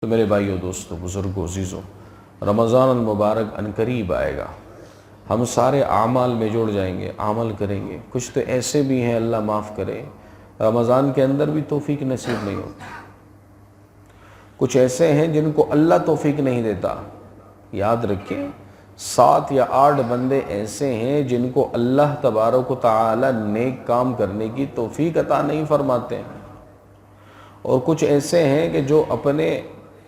تو میرے بھائیوں، دوستوں، بزرگوں، عزیزوں، رمضان المبارک عنقریب آئے گا۔ ہم سارے اعمال میں جڑ جائیں گے، عمل کریں گے۔ کچھ تو ایسے بھی ہیں، اللہ معاف کرے، رمضان کے اندر بھی توفیق نصیب نہیں ہوتی۔ کچھ ایسے ہیں جن کو اللہ توفیق نہیں دیتا۔ یاد رکھیں، 7 یا 8 بندے ایسے ہیں جن کو اللہ تبارک و تعالی نیک کام کرنے کی توفیق عطا نہیں فرماتے ہیں، اور کچھ ایسے ہیں کہ جو اپنے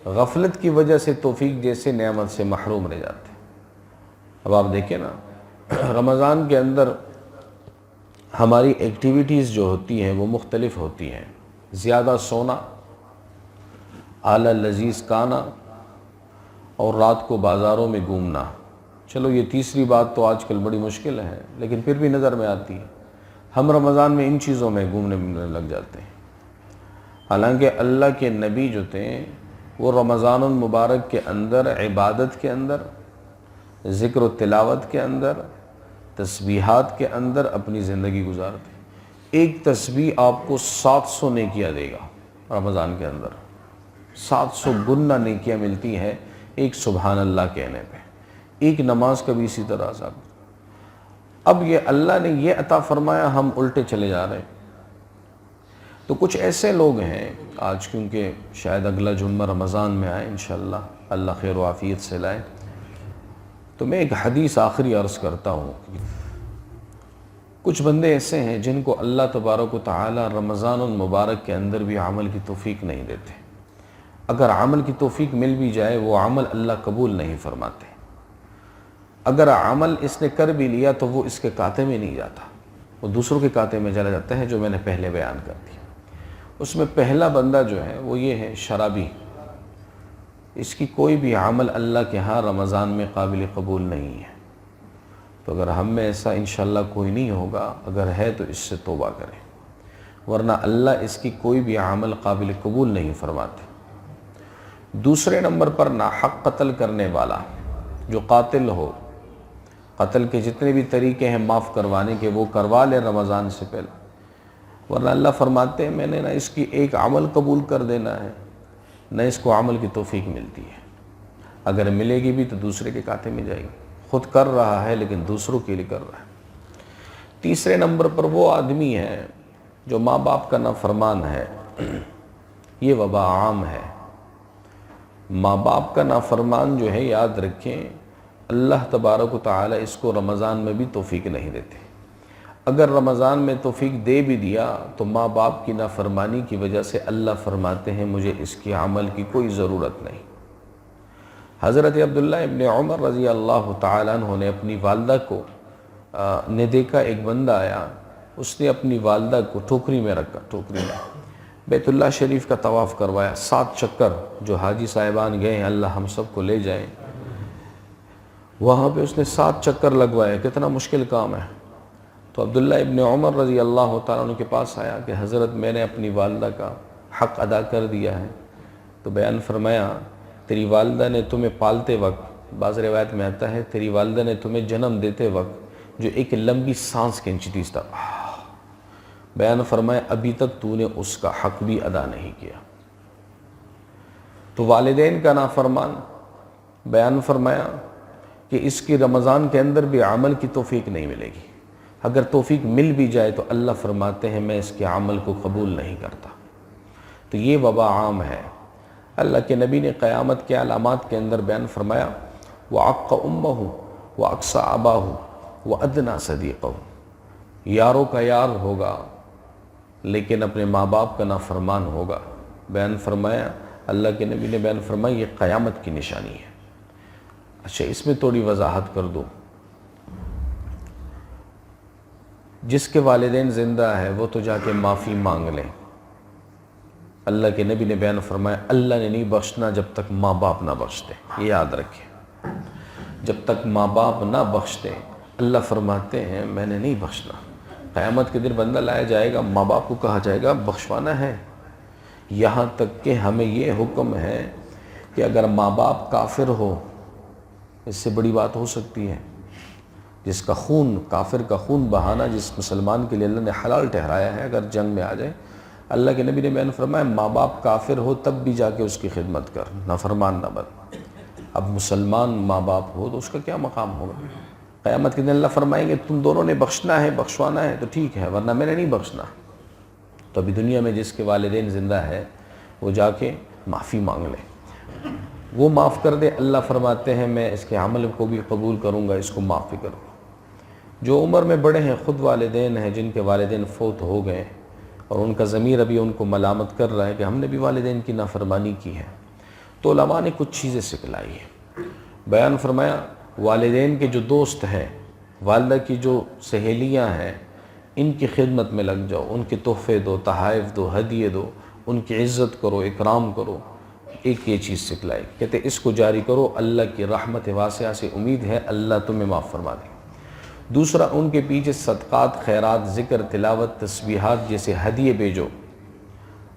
غفلت کی وجہ سے توفیق جیسے نعمت سے محروم رہ جاتے ہیں۔ اب آپ دیکھیں نا، رمضان کے اندر ہماری ایکٹیویٹیز جو ہوتی ہیں وہ مختلف ہوتی ہیں۔ زیادہ سونا، اعلیٰ لذیذ کھانا، اور رات کو بازاروں میں گھومنا۔ چلو یہ تیسری بات تو آج کل بڑی مشکل ہے، لیکن پھر بھی نظر میں آتی ہے۔ ہم رمضان میں ان چیزوں میں گھومنے لگ جاتے ہیں، حالانکہ اللہ کے نبی جو تھے وہ رمضان المبارک کے اندر عبادت کے اندر، ذکر و تلاوت کے اندر، تسبیحات کے اندر اپنی زندگی گزارتے ہیں۔ ایک تسبیح آپ کو 700 نیکیاں دے گا رمضان کے اندر۔ 700 گنا نیکیاں ملتی ہیں ایک سبحان اللہ کہنے پہ۔ ایک نماز کا بھی اسی طرح سے۔ اب یہ اللہ نے یہ عطا فرمایا، ہم الٹے چلے جا رہے ہیں۔ تو کچھ ایسے لوگ ہیں آج، کیونکہ شاید اگلا جمعہ رمضان میں آئے انشاءاللہ، اللہ خیر و عافیت سے لائے، تو میں ایک حدیث آخری عرض کرتا ہوں۔ کچھ بندے ایسے ہیں جن کو اللہ تبارک و تعالی رمضان المبارک کے اندر بھی عمل کی توفیق نہیں دیتے۔ اگر عمل کی توفیق مل بھی جائے، وہ عمل اللہ قبول نہیں فرماتے۔ اگر عمل اس نے کر بھی لیا تو وہ اس کے کھاتے میں نہیں جاتا، وہ دوسروں کے کھاتے میں چلا جاتا ہے، جو میں نے پہلے بیان کر دیا۔ اس میں پہلا بندہ جو ہے وہ یہ ہے، شرابی۔ اس کی کوئی بھی عمل اللہ کے ہاں رمضان میں قابل قبول نہیں ہے۔ تو اگر ہم میں ایسا انشاءاللہ کوئی نہیں ہوگا، اگر ہے تو اس سے توبہ کریں، ورنہ اللہ اس کی کوئی بھی عمل قابل قبول نہیں فرماتے۔ دوسرے نمبر پر ناحق قتل کرنے والا، جو قاتل ہو، قتل کے جتنے بھی طریقے ہیں معاف کروانے کے، وہ کروا لے رمضان سے پہلے، ورنہ اللہ فرماتے ہیں میں نے نہ اس کی ایک عمل قبول کر دینا ہے، نہ اس کو عمل کی توفیق ملتی ہے۔ اگر ملے گی بھی تو دوسرے کے کھاتے میں جائے گی۔ خود کر رہا ہے لیکن دوسروں کے لیے کر رہا ہے۔ تیسرے نمبر پر وہ آدمی ہے جو ماں باپ کا نافرمان ہے۔ یہ وبا عام ہے۔ ماں باپ کا نافرمان جو ہے، یاد رکھیں، اللہ تبارک و تعالی اس کو رمضان میں بھی توفیق نہیں دیتے۔ اگر رمضان میں توفیق دے بھی دیا تو ماں باپ کی نافرمانی کی وجہ سے اللہ فرماتے ہیں مجھے اس کی عمل کی کوئی ضرورت نہیں۔ حضرت عبداللہ ابن عمر رضی اللہ تعالیٰ عنہ نے اپنی والدہ کو نے دیکھا، ایک بندہ آیا، اس نے اپنی والدہ کو ٹوکری میں رکھا، ٹوکری میں بیت اللہ شریف کا طواف کروایا، 7 چکر جو حاجی صاحبان گئے ہیں، اللہ ہم سب کو لے جائیں، وہاں پہ اس نے 7 چکر لگوائے۔ کتنا مشکل کام ہے۔ تو عبداللہ ابن عمر رضی اللہ تعالیٰ عنہ کے پاس آیا کہ حضرت میں نے اپنی والدہ کا حق ادا کر دیا ہے۔ تو بیان فرمایا تیری والدہ نے تمہیں پالتے وقت، بعض روایت میں آتا ہے تیری والدہ نے تمہیں جنم دیتے وقت جو ایک لمبی سانس کھینچتی تھی، بیان فرمایا ابھی تک تو نے اس کا حق بھی ادا نہیں کیا۔ تو والدین کا نافرمان، بیان فرمایا کہ اس کی رمضان کے اندر بھی عمل کی توفیق نہیں ملے گی۔ اگر توفیق مل بھی جائے تو اللہ فرماتے ہیں میں اس کے عمل کو قبول نہیں کرتا۔ تو یہ وبا عام ہے۔ اللہ کے نبی نے قیامت کے علامات کے اندر بیان فرمایا وَعَقَّ أُمَّهُ وَأَقْصَى أَبَاهُ وَأَدْنَى صَدِيقَهُ، یاروں کا یار ہوگا لیکن اپنے ماں باپ کا نافرمان ہوگا۔ بیان فرمایا، اللہ کے نبی نے بیان فرمایا یہ قیامت کی نشانی ہے۔ اچھا، اس میں تھوڑی وضاحت کر دوں۔ جس کے والدین زندہ ہے وہ تو جا کے معافی مانگ لیں۔ اللہ کے نبی نے بیان فرمایا اللہ نے نہیں بخشنا جب تک ماں باپ نہ بخشتے۔ یہ یاد رکھیں، جب تک ماں باپ نہ بخشتے اللہ فرماتے ہیں میں نے نہیں بخشنا۔ قیامت کے دن بندہ لایا جائے گا، ماں باپ کو کہا جائے گا بخشوانا ہے۔ یہاں تک کہ ہمیں یہ حکم ہے کہ اگر ماں باپ کافر ہو، اس سے بڑی بات ہو سکتی ہے، جس کا خون، کافر کا خون بہانا جس مسلمان کے لیے اللہ نے حلال ٹھہرایا ہے، اگر جنگ میں آ جائے، اللہ کے نبی نے بیان فرمایا ماں باپ کافر ہو تب بھی جا کے اس کی خدمت کر، نافرمان نہ بن۔ اب مسلمان ماں باپ ہو تو اس کا کیا مقام ہوگا؟ قیامت کے دن اللہ فرمائیں گے تم دونوں نے بخشنا ہے، بخشوانا ہے تو ٹھیک ہے، ورنہ میں نے نہیں بخشنا۔ تو ابھی دنیا میں جس کے والدین زندہ ہے وہ جا کے معافی مانگ لے، وہ معاف کر دے، اللہ فرماتے ہیں میں اس کے عمل کو بھی قبول کروں گا، اس کو معاف بھی کروں گا۔ جو عمر میں بڑے ہیں، خود والدین ہیں جن کے والدین فوت ہو گئے اور ان کا ضمیر ابھی ان کو ملامت کر رہا ہے کہ ہم نے بھی والدین کی نافرمانی کی ہے، تو علماء نے کچھ چیزیں سکھلائی ہیں۔ بیان فرمایا والدین کے جو دوست ہیں، والدہ کی جو سہیلیاں ہیں، ان کی خدمت میں لگ جاؤ، ان کے تحفے دو، تحائف دو، ہدیے دو، ان کی عزت کرو، اکرام کرو۔ ایک یہ چیز سکھلائی، کہتے اس کو جاری کرو، اللہ کی رحمت واسعہ سے امید ہے اللہ تمہیں معاف فرما دے۔ دوسرا، ان کے پیچھے صدقات، خیرات، ذکر، تلاوت، تسبیحات جیسے ہدیے بھیجو۔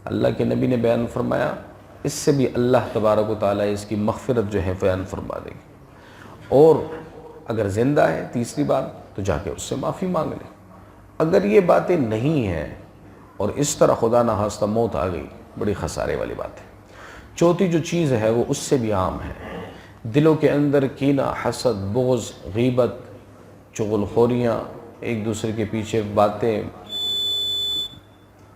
اللہ کے نبی نے بیان فرمایا اس سے بھی اللہ تبارک و تعالیٰ اس کی مغفرت جو ہے بیان فرما دے گی۔ اور اگر زندہ ہے، تیسری بات، تو جا کے اس سے معافی مانگ لے۔ اگر یہ باتیں نہیں ہیں اور اس طرح خدا نہ خواستہ موت آ گئی، بڑی خسارے والی بات ہے۔ چوتھی جو چیز ہے وہ اس سے بھی عام ہے، دلوں کے اندر کینہ، حسد، بغض، غیبت، چغل خوریاں، ایک دوسرے کے پیچھے باتیں،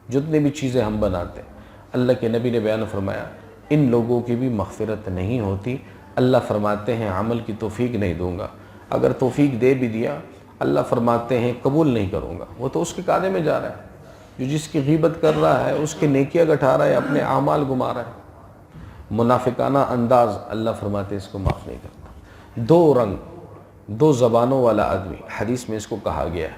جتنی بھی چیزیں ہم بناتے ہیں، اللہ کے نبی نے بیان فرمایا ان لوگوں کی بھی مغفرت نہیں ہوتی۔ اللہ فرماتے ہیں عمل کی توفیق نہیں دوں گا، اگر توفیق دے بھی دیا اللہ فرماتے ہیں قبول نہیں کروں گا۔ وہ تو اس کے کانے میں جا رہا ہے، جو جس کی غیبت کر رہا ہے اس کے نیکیاں گٹھا رہا ہے، اپنے اعمال گما رہا ہے۔ منافقانہ انداز، اللہ فرماتے ہیں اس کو معاف نہیں کرتا۔ دو رنگ، دو زبانوں والا آدمی، حدیث میں اس کو کہا گیا ہے،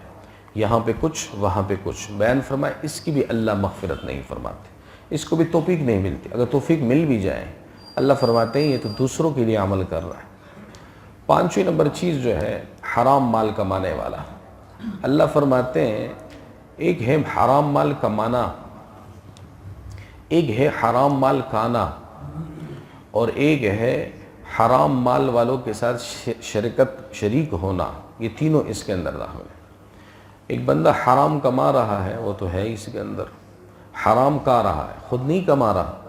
یہاں پہ کچھ وہاں پہ کچھ، بیان فرمائے اس کی بھی اللہ مغفرت نہیں فرماتے، اس کو بھی توفیق نہیں ملتی۔ اگر توفیق مل بھی جائے اللہ فرماتے ہیں یہ تو دوسروں کے لیے عمل کر رہا ہے۔ پانچویں نمبر چیز جو ہے حرام مال کمانے والا، اللہ فرماتے ہیں ایک ہے حرام مال کمانا، ایک ہے حرام مال کھانا، اور ایک ہے حرام مال والوں کے ساتھ شریک ہونا، یہ تینوں اس کے اندر داخل ہے۔ ایک بندہ حرام کما رہا ہے، وہ تو ہے اس کے اندر، حرام کھا رہا ہے، خود نہیں کما رہا،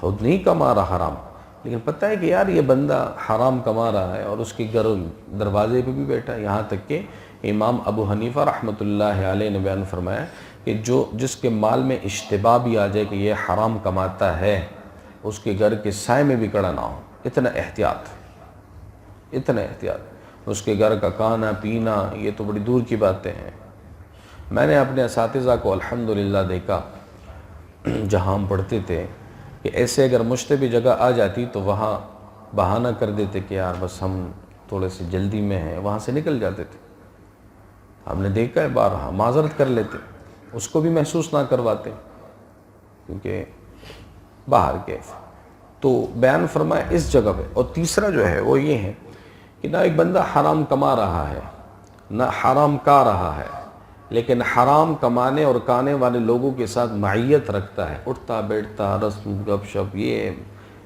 خود نہیں کما رہا حرام، لیکن پتہ ہے کہ یار یہ بندہ حرام کما رہا ہے اور اس کے گھر دروازے پہ بھی بیٹھا ہے۔ یہاں تک کہ امام ابو حنیفہ رحمۃ اللہ علیہ نے بیان فرمایا کہ جس کے مال میں اشتباہ بھی آ جائے کہ یہ حرام کماتا ہے، اس کے گھر کے سائے میں بھی کڑا نہ ہو۔ اتنا احتیاط، اتنا احتیاط، اس کے گھر کا کھانا پینا یہ تو بڑی دور کی باتیں ہیں۔ میں نے اپنے اساتذہ کو الحمدللہ دیکھا جہاں ہم پڑھتے تھے کہ ایسے اگر مشتبہ جگہ آ جاتی تو وہاں بہانہ کر دیتے کہ یار بس ہم تھوڑے سے جلدی میں ہیں، وہاں سے نکل جاتے تھے۔ ہم نے دیکھا ہے بارہا، معذرت کر لیتے، اس کو بھی محسوس نہ کرواتے کیونکہ باہر کیف۔ تو بیان فرمایا اس جگہ پہ۔ اور تیسرا جو ہے وہ یہ ہے کہ نہ ایک بندہ حرام کما رہا ہے نہ حرام کھا رہا ہے، لیکن حرام کمانے اور کھانے والے لوگوں کے ساتھ معیت رکھتا ہے، اٹھتا بیٹھتا، رسم گپ شپ، یہ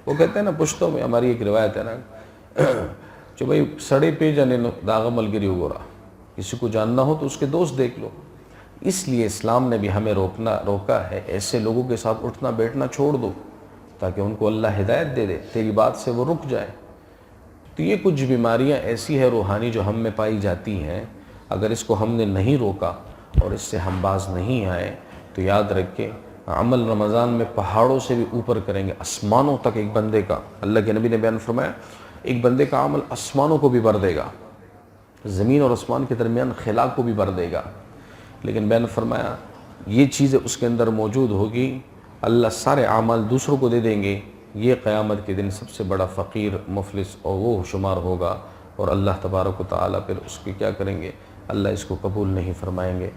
وہ کہتے ہیں نا پشتوں میں، ہماری ایک روایت ہے نا جو بھائی سڑے پہ جانے داغ ملگری گورا، کسی کو جاننا ہو تو اس کے دوست دیکھ لو۔ اس لیے اسلام نے بھی ہمیں روکا ہے ایسے لوگوں کے ساتھ اٹھنا بیٹھنا چھوڑ دو تاکہ ان کو اللہ ہدایت دے دے، تیری بات سے وہ رک جائے۔ تو یہ کچھ بیماریاں ایسی ہے روحانی جو ہم میں پائی جاتی ہیں، اگر اس کو ہم نے نہیں روکا اور اس سے ہم باز نہیں آئے تو یاد رکھ کے عمل رمضان میں پہاڑوں سے بھی اوپر کریں گے، آسمانوں تک ایک بندے کا، اللہ کے نبی نے بیان فرمایا ایک بندے کا عمل آسمانوں کو بھی بھر دے گا، زمین اور آسمان کے درمیان خلا کو بھی بھر دے گا۔ لیکن بیان فرمایا یہ چیزیں اس کے اندر موجود ہوگی، اللہ سارے اعمال دوسروں کو دے دیں گے، یہ قیامت کے دن سب سے بڑا فقیر مفلس اور وہ شمار ہوگا، اور اللہ تبارک و تعالیٰ پھر اس کی کیا کریں گے، اللہ اس کو قبول نہیں فرمائیں گے۔